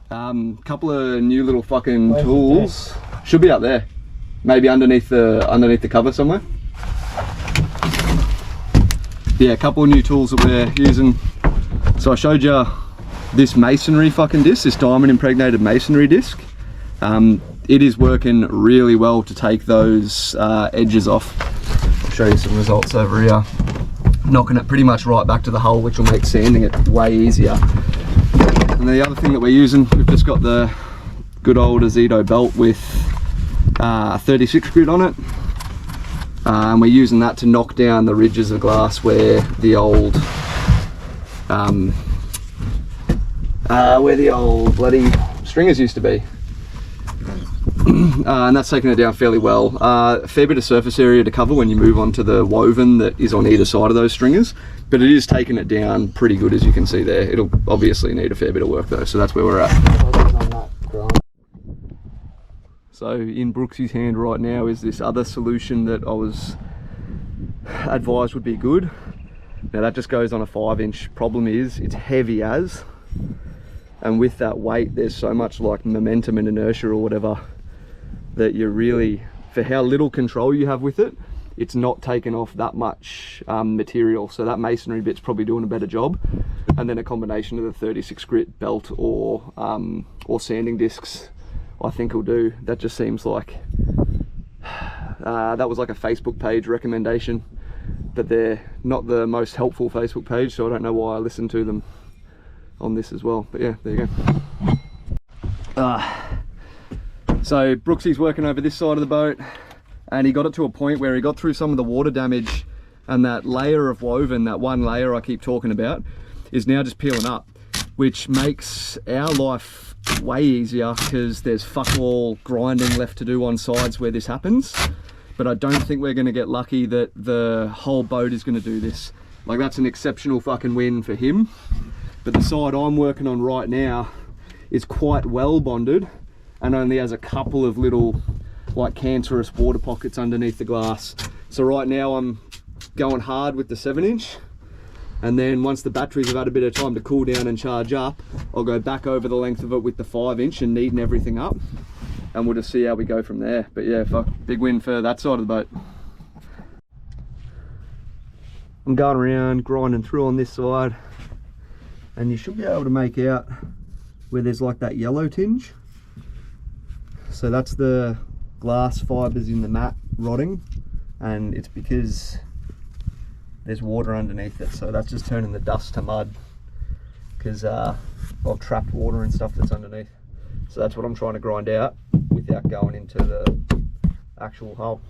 Couple of new little fucking tools. Should be up there. Maybe underneath the cover somewhere. Yeah, a couple of new tools that we're using. So I showed you this masonry fucking disc, this diamond impregnated masonry disc. It is working really well to take those edges off. I'll show you some results over here. Knocking it pretty much right back to the hull, which will make sanding it way easier. And the other thing that we're using, we've just got the good old Azedo belt with 36 grit on it. And we're using that to knock down the ridges of glass where the old bloody stringers used to be. And that's taking it down fairly well. A fair bit of surface area to cover when you move on to the woven that is on either side of those stringers, but it is taking it down pretty good, as you can see there. It'll obviously need a fair bit of work though, so that's where we're at. So in Brooksy's hand right now is this other solution that I was advised would be good. Now that just goes on a 5-inch. Problem is it's heavy as, and with that weight there's so much like momentum and inertia or whatever that you're really, for how little control you have with it, it's not taking off that much material. So that masonry bit's probably doing a better job, and then a combination of the 36 grit belt or sanding discs I think will do. That just seems like that was like a Facebook page recommendation, but they're not the most helpful Facebook page, so I don't know why I listened to them on this as well. But yeah, there you go. So Brooksy's working over this side of the boat, and he got it to a point where he got through some of the water damage, and that layer of woven, that one layer I keep talking about, is now just peeling up, which makes our life way easier because there's fuck all grinding left to do on sides where this happens. But I don't think we're going to get lucky that the whole boat is going to do this. Like, that's an exceptional fucking win for him. But the side I'm working on right now is quite well bonded and only has a couple of little like cancerous water pockets underneath the glass. So right now I'm going hard with the 7-inch. And then once the batteries have had a bit of time to cool down and charge up, I'll go back over the length of it with the 5-inch and neaten everything up, and we'll just see how we go from there. But yeah, fuck, big win for that side of the boat. I'm going around grinding through on this side, and you should be able to make out where there's like that yellow tinge. So that's the glass fibers in the mat rotting, and it's because there's water underneath it. So that's just turning the dust to mud because of trapped water and stuff that's underneath. So that's what I'm trying to grind out without going into the actual hull.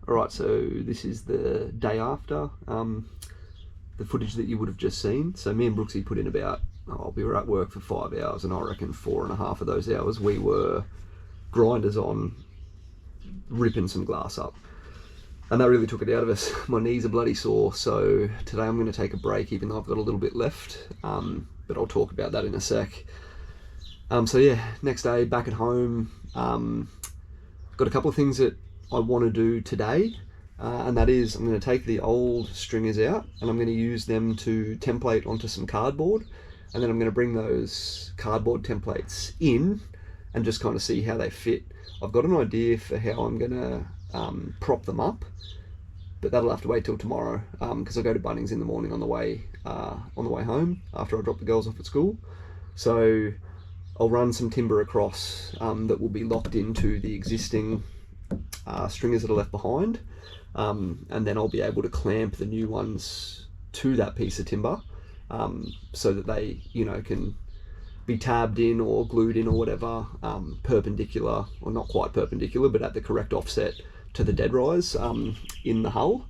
Alright, so this is the day after the footage that you would have just seen. So me and Brooksy put in about, we were at work for 5 hours, and I reckon 4.5 of those hours we were grinders on, ripping some glass up. And that really took it out of us. My knees are bloody sore, so today I'm going to take a break, even though I've got a little bit left, but I'll talk about that in a sec. So yeah, next day back at home, got a couple of things that I want to do today, and that is I'm going to take the old stringers out and I'm going to use them to template onto some cardboard, and then I'm going to bring those cardboard templates in and just kind of see how they fit. I've got an idea for how I'm going to prop them up, but that'll have to wait till tomorrow, because I go to Bunnings in the morning on the way home after I drop the girls off at school. So I'll run some timber across that will be locked into the existing stringers that are left behind, and then I'll be able to clamp the new ones to that piece of timber, so that they, you know, can be tabbed in or glued in or whatever, perpendicular, or not quite perpendicular, but at the correct offset to the dead rise in the hull,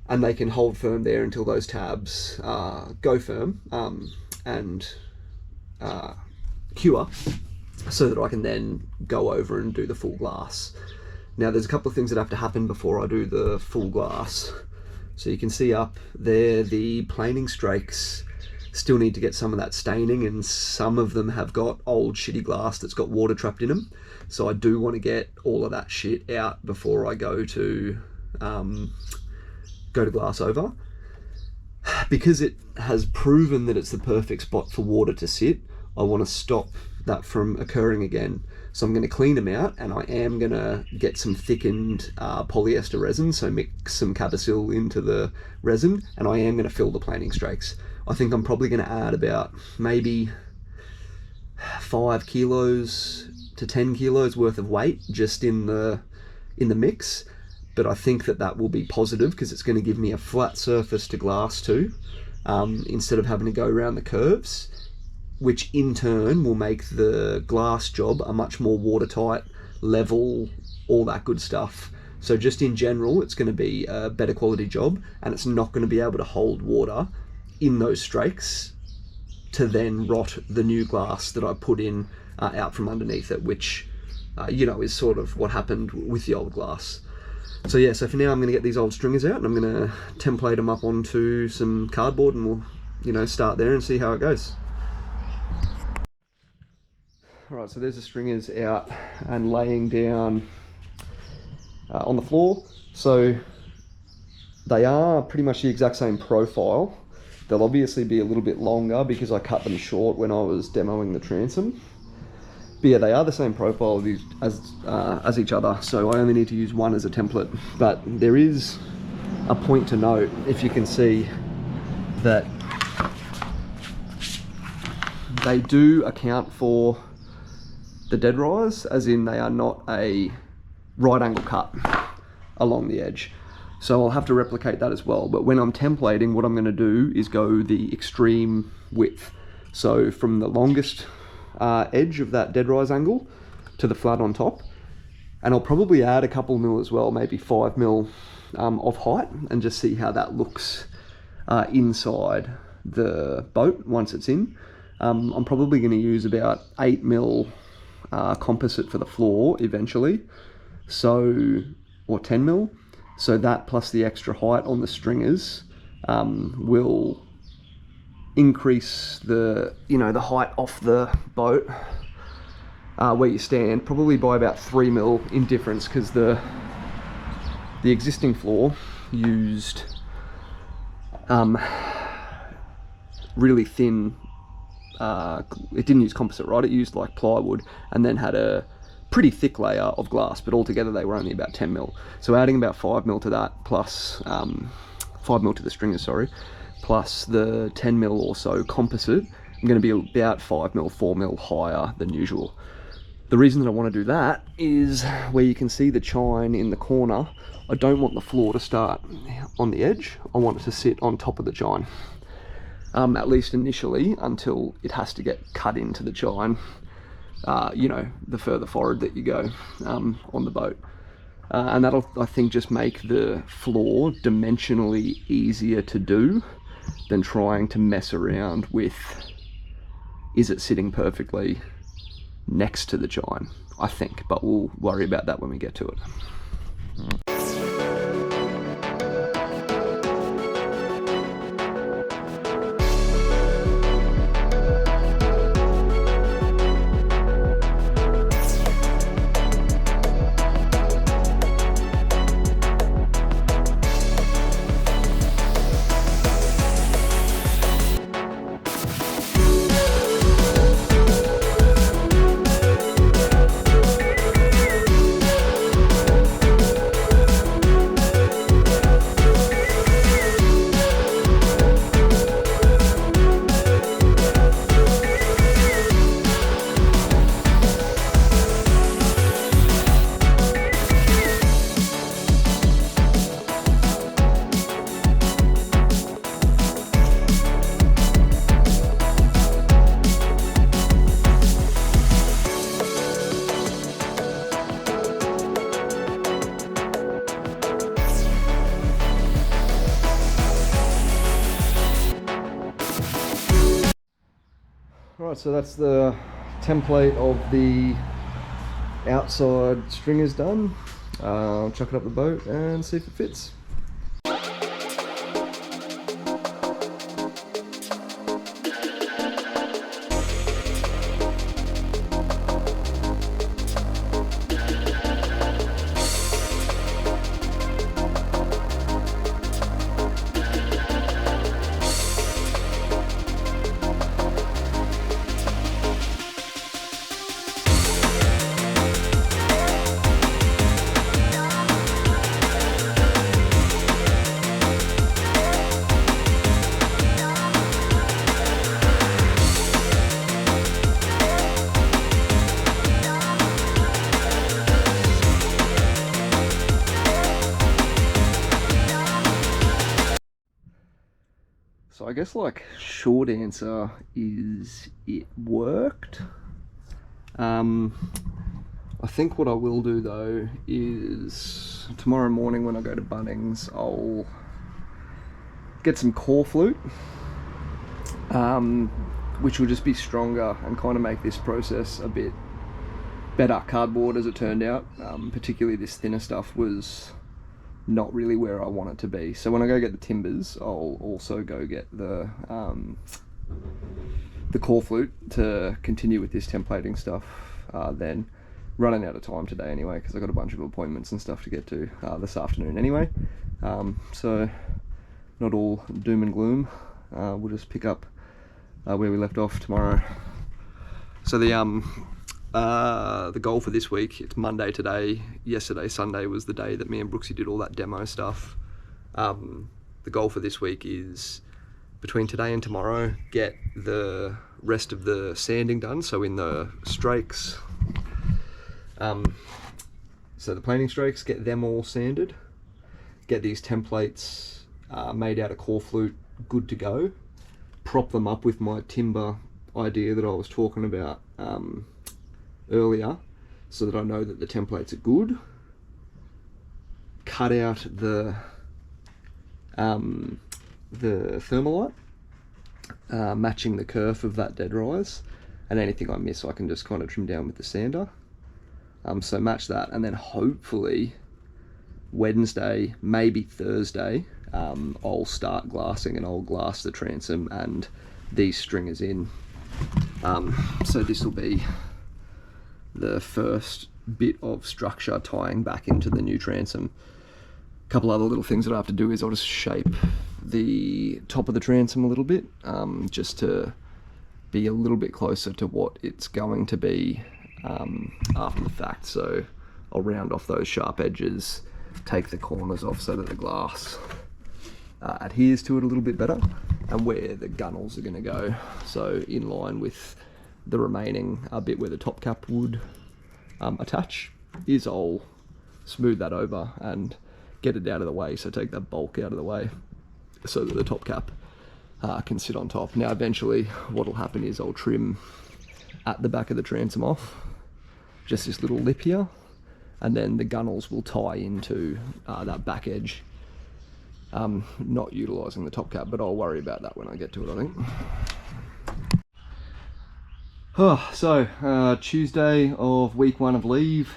and they can hold firm there until those tabs go firm and cure, so that I can then go over and do the full glass. Now there's a couple of things that have to happen before I do the full glass. So you can see up there the planing Strakes still need to get some of that staining, and some of them have got old shitty glass that's got water trapped in them. So I do want to get all of that shit out before I go to glass over. Because it has proven that it's the perfect spot for water to sit, I want to stop that from occurring again. So I'm going to clean them out, and I am going to get some thickened polyester resin, so mix some Cabasil into the resin, and I am going to fill the planing Strakes. I think I'm probably going to add about maybe 5 kilos to 10 kilos worth of weight just in the mix, but I think that will be positive, because it's going to give me a flat surface to glass to, instead of having to go around the curves, which in turn will make the glass job a much more watertight, level, all that good stuff. So just in general, it's going to be a better quality job, and it's not going to be able to hold water in those Strakes to then rot the new glass that I put in out from underneath it, which you know, is sort of what happened with the old glass. So yeah, so for now I'm going to get these old stringers out, and I'm going to template them up onto some cardboard, and we'll, you know, start there and see how it goes. Alright, so there's the stringers out and laying down on the floor. So they are pretty much the exact same profile. They'll obviously be a little bit longer because I cut them short when I was demoing the transom. But yeah, they are the same profile as each other, so I only need to use one as a template. But there is a point to note, if you can see, that they do account for the dead rise, as in they are not a right angle cut along the edge. So I'll have to replicate that as well. But when I'm templating, what I'm going to do is go the extreme width. So from the longest edge of that dead rise angle to the flat on top. And I'll probably add a couple mil as well, maybe 5 mil of height, and just see how that looks inside the boat once it's in. I'm probably going to use about 8 mil composite for the floor eventually, so, or 10 mil. So that plus the extra height on the stringers will increase the, you know, the height off the boat where you stand, probably by about 3 mil in difference, because the existing floor used really thin, it didn't use composite, right? It used like plywood, and then had a pretty thick layer of glass, but altogether they were only about 10 mil. So adding about 5 mil to that, plus 5 mil to the stringers, sorry, plus the 10 mil or so composite, I'm going to be about 5 mil, 4 mil higher than usual. The reason that I want to do that is where you can see the chine in the corner. I don't want the floor to start on the edge. I want it to sit on top of the chine, at least initially, until it has to get cut into the chine. You know, the further forward that you go on the boat. And that'll, I think, just make the floor dimensionally easier to do than trying to mess around with, is it sitting perfectly next to the chine, I think, but we'll worry about that when we get to it. Alright, so that's the template of the outside stringers done. I'll chuck it up the boat and see if it fits. So I guess like short answer is it worked. I think what I will do though is tomorrow morning when I go to Bunnings, I'll get some core flute, which will just be stronger and kind of make this process a bit better. Cardboard, as it turned out, particularly this thinner stuff, was not really where I want it to be. So when I go get the timbers, I'll also go get the core flute to continue with this templating stuff. Then running out of time today anyway, because I've got a bunch of appointments and stuff to get to this afternoon anyway. So not all doom and gloom. We'll just pick up where we left off tomorrow. So the goal for this week, it's Monday today. Yesterday, Sunday, was the day that me and Brooksy did all that demo stuff. The goal for this week is between today and tomorrow, get the rest of the sanding done. So in the Strakes, so the planing Strakes, get them all sanded. Get these templates made out of core flute, good to go. Prop them up with my timber idea that I was talking about earlier, so that I know that the templates are good. Cut out the thermalite, matching the kerf of that dead rise, and anything I miss I can just kind of trim down with the sander. So match that, and then hopefully Wednesday, maybe Thursday, I'll start glassing, and I'll glass the transom and these stringers in. So this will be the first bit of structure tying back into the new transom. A couple other little things that I have to do is I'll just shape the top of the transom a little bit, just to be a little bit closer to what it's going to be after the fact. So I'll round off those sharp edges, take the corners off so that the glass adheres to it a little bit better, and where the gunnels are going to go, so in line with the remaining bit where the top cap would attach, is I'll smooth that over and get it out of the way, so take that bulk out of the way so that the top cap can sit on top. Now eventually what will happen is I'll trim at the back of the transom off, just this little lip here, and then the gunnels will tie into that back edge. Not utilising the top cap, but I'll worry about that when I get to it, I think. So Tuesday of week 1 of leave,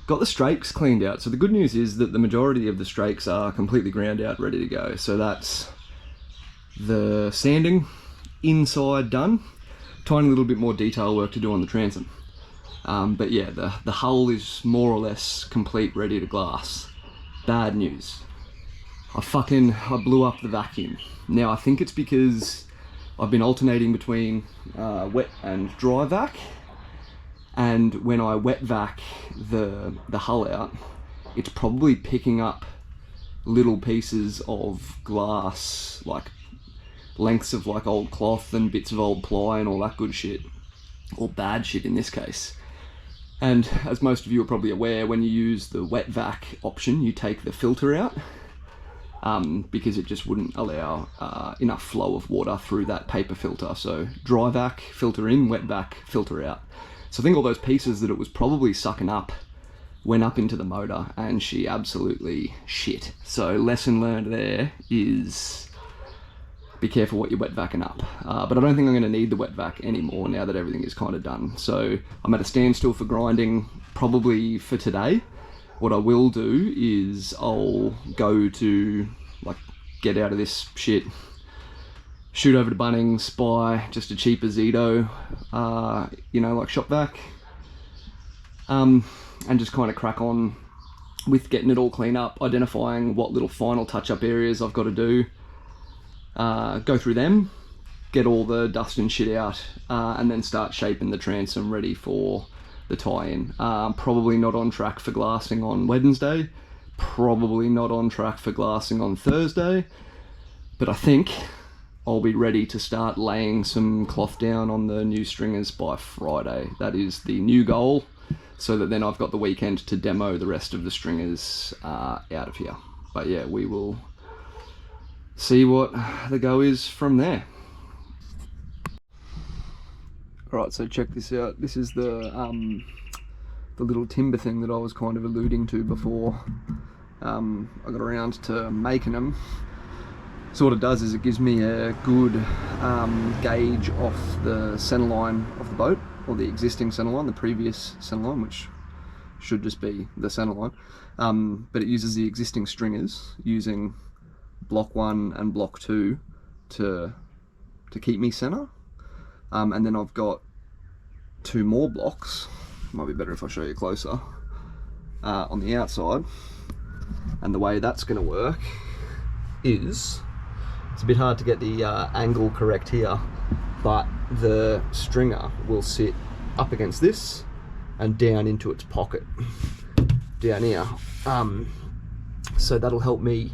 got the Strakes cleaned out. So the good news is that the majority of the Strakes are completely ground out, ready to go. So that's the sanding inside done. Tiny little bit more detail work to do on the transom. But yeah, the hull is more or less complete, ready to glass. Bad news. I blew up the vacuum. Now I think it's because I've been alternating between wet and dry vac, and when I wet vac the hull out, it's probably picking up little pieces of glass, like lengths of like old cloth and bits of old ply and all that good shit, or bad shit in this case. And as most of you are probably aware, when you use the wet vac option, you take the filter out, because it just wouldn't allow enough flow of water through that paper filter. So dry vac, filter in, wet vac, filter out. So I think all those pieces that it was probably sucking up went up into the motor, and she absolutely shit. So lesson learned there is be careful what you're wet vaccing up. But I don't think I'm going to need the wet vac anymore now that everything is kind of done. So I'm at a standstill for grinding probably for today. What I will do is I'll go to, like, get out of this shit, shoot over to Bunnings, buy just a cheaper Zito, you know, like shop vac, and just kind of crack on with getting it all cleaned up, identifying what little final touch-up areas I've got to do, go through them, get all the dust and shit out, and then start shaping the transom ready for the tie-in. Probably not on track for glassing on Wednesday, probably not on track for glassing on Thursday, but I think I'll be ready to start laying some cloth down on the new stringers by Friday. That is the new goal, so that then I've got the weekend to demo the rest of the stringers out of here. But yeah, we will see what the go is from there. Alright, so check this out. This is the little timber thing that I was kind of alluding to before I got around to making them. So what it does is it gives me a good gauge off the centerline of the boat, or the existing centerline, the previous centerline, which should just be the centerline. But it uses the existing stringers, using block 1 and block 2 to keep me center. And then I've got 2 more blocks, might be better if I show you closer, on the outside. And the way that's going to work is, it's a bit hard to get the angle correct here, but the stringer will sit up against this and down into its pocket down here. So that'll help me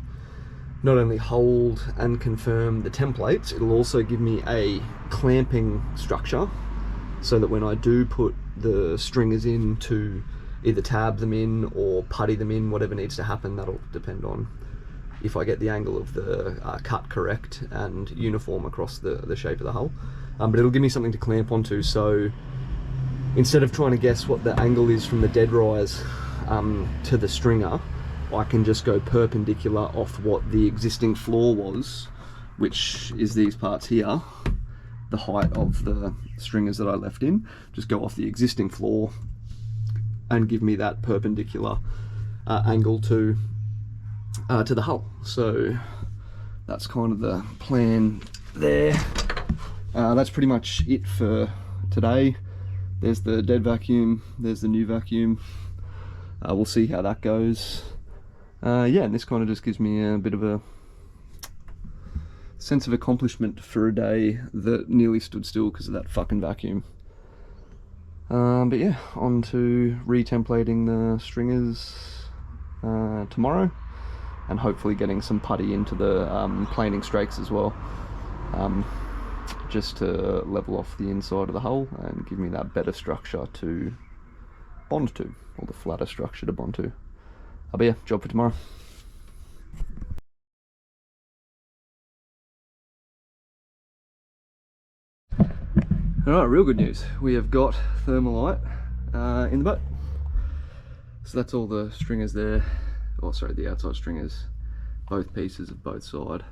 not only hold and confirm the templates, it'll also give me a clamping structure, so that when I do put the stringers in to either tab them in or putty them in, whatever needs to happen, that'll depend on if I get the angle of the cut correct and uniform across the shape of the hull. But it'll give me something to clamp onto, so instead of trying to guess what the angle is from the dead rise to the stringer, I can just go perpendicular off what the existing floor was, which is these parts here, the height of the stringers that I left in. Just go off the existing floor and give me that perpendicular angle to the hull. So that's kind of the plan there. That's pretty much it for today. There's the dead vacuum, there's the new vacuum. We'll see how that goes. Yeah, and this kind of just gives me a bit of a sense of accomplishment for a day that nearly stood still because of that fucking vacuum. But yeah, on to retemplating the stringers tomorrow, and hopefully getting some putty into the planing Strakes as well, just to level off the inside of the hull and give me that better structure to bond to, or the flatter structure to bond to. But yeah, job for tomorrow. Alright, real good news. We have got thermalite in the boat. So that's all the stringers there. Oh, sorry, the outside stringers. Both pieces of both side.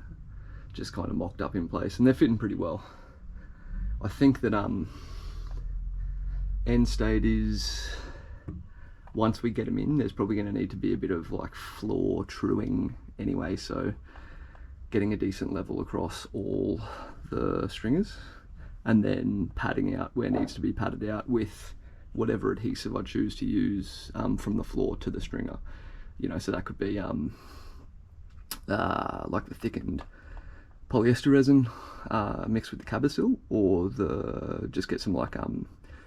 Just kind of mocked up in place, and they're fitting pretty well. I think that end state is, once we get them in, there's probably going to need to be a bit of like floor truing anyway, so getting a decent level across all the stringers, and then padding out where it needs to be padded out with whatever adhesive I choose to use from the floor to the stringer. You know, so that could be like the thickened polyester resin mixed with the Cabasil, or just get some like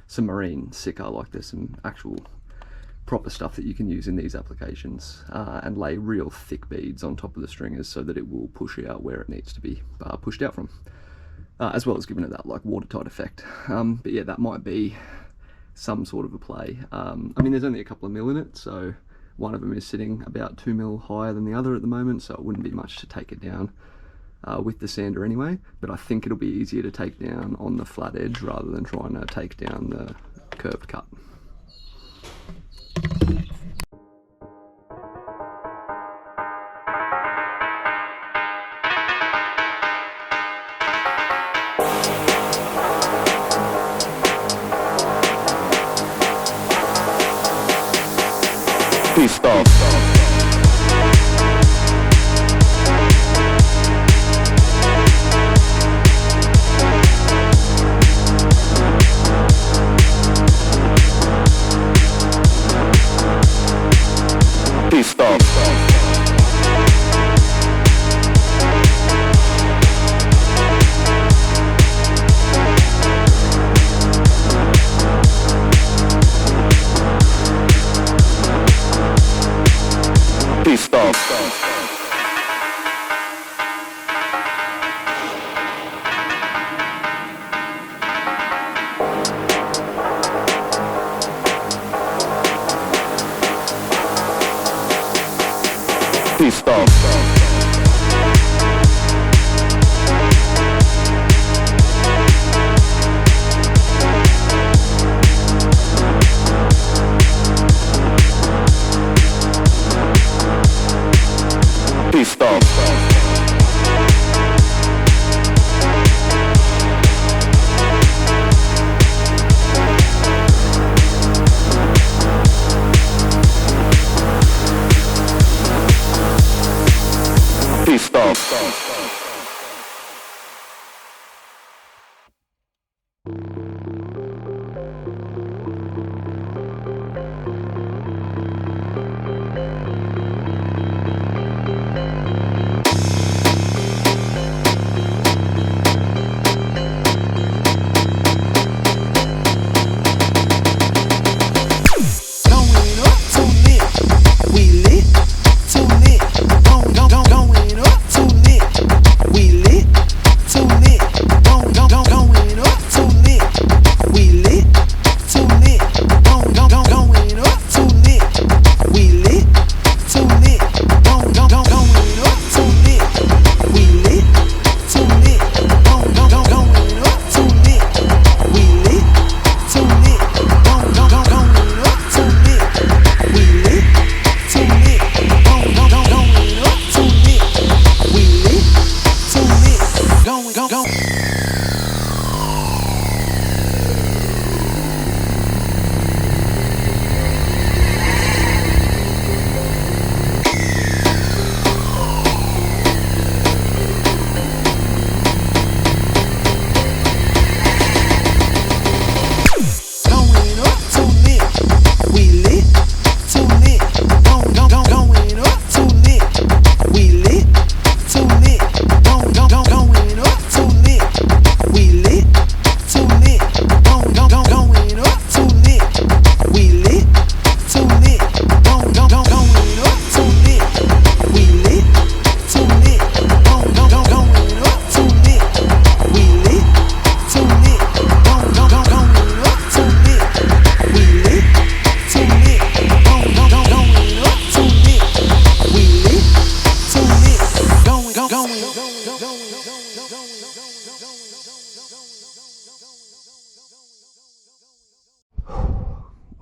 some marine sicker. Like there's some actual proper stuff that you can use in these applications, and lay real thick beads on top of the stringers so that it will push out where it needs to be pushed out from, as well as giving it that like watertight effect. But yeah, that might be some sort of a play. I mean, there's only a couple of mil in it, so one of them is sitting about 2 mil higher than the other at the moment, so it wouldn't be much to take it down with the sander anyway. But I think it'll be easier to take down on the flat edge rather than trying to take down the curved cut. Pissed off. Pissed off. Pissed off. Pissed off. Pissed off. Pissed off.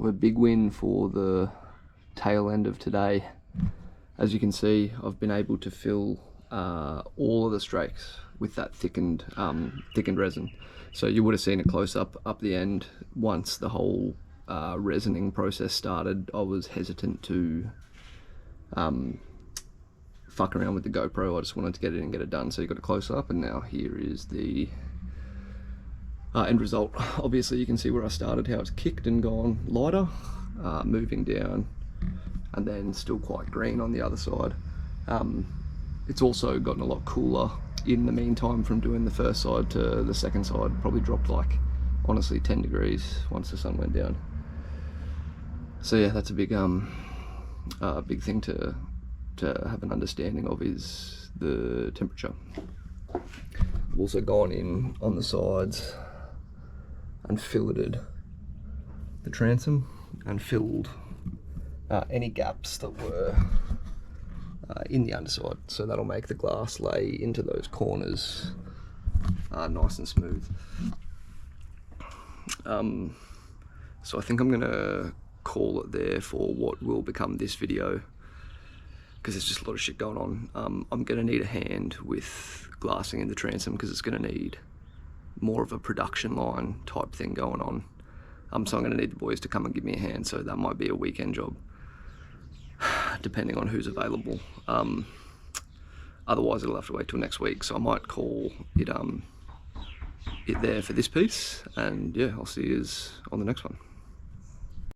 A big win for the tail end of today. As you can see, I've been able to fill all of the Strakes with that thickened resin. So you would have seen it close up the end. Once the whole resining process started, I was hesitant to fuck around with the GoPro. I just wanted to get it and get it done. So you got a close up, and now here is the end result. Obviously you can see where I started, how it's kicked and gone lighter, moving down, and then still quite green on the other side. It's also gotten a lot cooler in the meantime from doing the first side to the second side. Probably dropped like, honestly, 10 degrees once the sun went down. So yeah, that's a big big thing to have an understanding of, is the temperature. I've also gone in on the sides and filleted the transom and filled any gaps that were in the underside, so that'll make the glass lay into those corners nice and smooth. So I think I'm gonna call it there for what will become this video, because there's just a lot of shit going on. I'm gonna need a hand with glassing in the transom, because it's gonna need more of a production line type thing going on. So I'm gonna need the boys to come and give me a hand, so that might be a weekend job. depending on who's available. Otherwise it'll have to wait till next week, so I might call it there for this piece, and yeah, I'll see you on the next one.